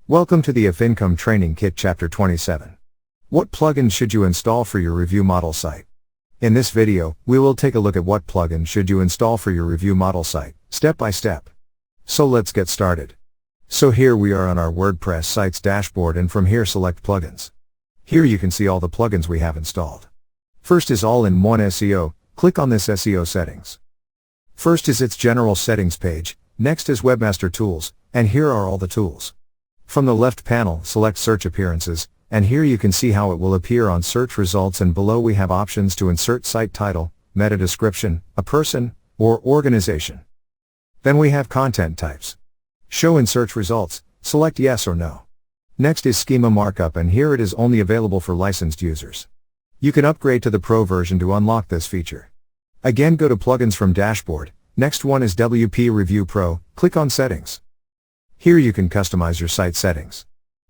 Welcome to the If Income Training Kit Chapter 27. What plugins should you install for your review model site? In this video, we will take a look at what plugins should you install for your review model site, step by step. So let's get started. So here we are on our WordPress site's dashboard, and from here select plugins. Here you can see all the plugins we have installed. First is All-in-One SEO, click on this SEO settings. First is its general settings page, next is Webmaster Tools, and here are all the tools. From the left panel, select Search Appearances, and here you can see how it will appear on search results, and below we have options to insert site title, meta description, a person, or organization. Then we have content types. Show in search results, select yes or no. Next is Schema Markup, and here it is only available for licensed users. You can upgrade to the Pro version to unlock this feature. Again, go to Plugins from Dashboard. Next one is WP Review Pro, click on Settings. Here you can customize your site settings.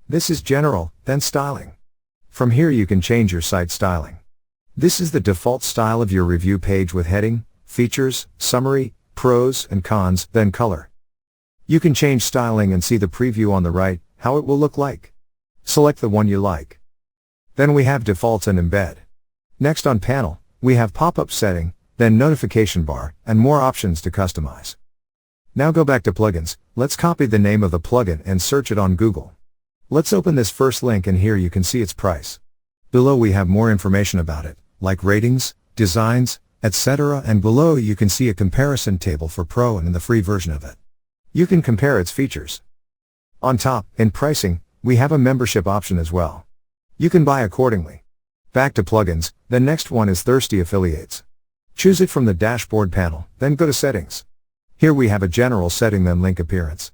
This is General, then Styling. From here you can change your site styling. This is the default style of your review page with heading, features, summary, pros and cons, then color. You can change styling and see the preview on the right, how it will look like. Select the one you like. Then we have Defaults and Embed. Next on panel, we have Pop-up Setting, then Notification Bar, and more options to customize. Now go back to Plugins, let's copy the name of the plugin and search it on Google. Let's open this first link, and here you can see its price. Below we have more information about it, like ratings, designs, etc., and below you can see a comparison table for Pro and in the free version of it. You can compare its features. On top, in pricing, we have a membership option as well. You can buy accordingly. Back to Plugins, the next one is Thirsty Affiliates. Choose it from the dashboard panel, then go to Settings. Here we have a general setting, then Link Appearance.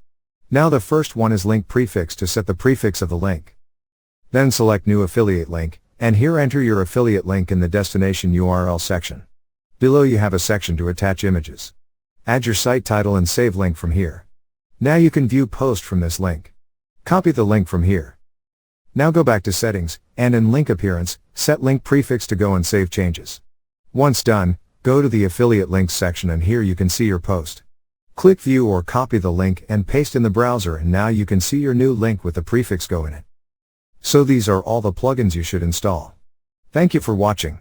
Now the first one is Link Prefix, to set the prefix of the link. Then select New Affiliate Link, and here enter your affiliate link in the destination URL section. Below you have a section to attach images. Add your site title and save link from here. Now you can view post from this link. Copy the link from here. Now go back to Settings, and in Link Appearance, set Link Prefix to go and save changes. Once done, go to the Affiliate Links section, and here you can see your post. Click View or copy the link and paste in the browser, and now you can see your new link with the prefix go in it. So these are all the plugins you should install. Thank you for watching.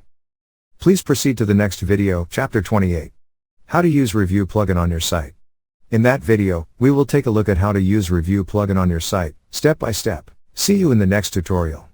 Please proceed to the next video, Chapter 28. How to use Review plugin on your site. In that video, we will take a look at how to use Review plugin on your site, step by step. See you in the next tutorial.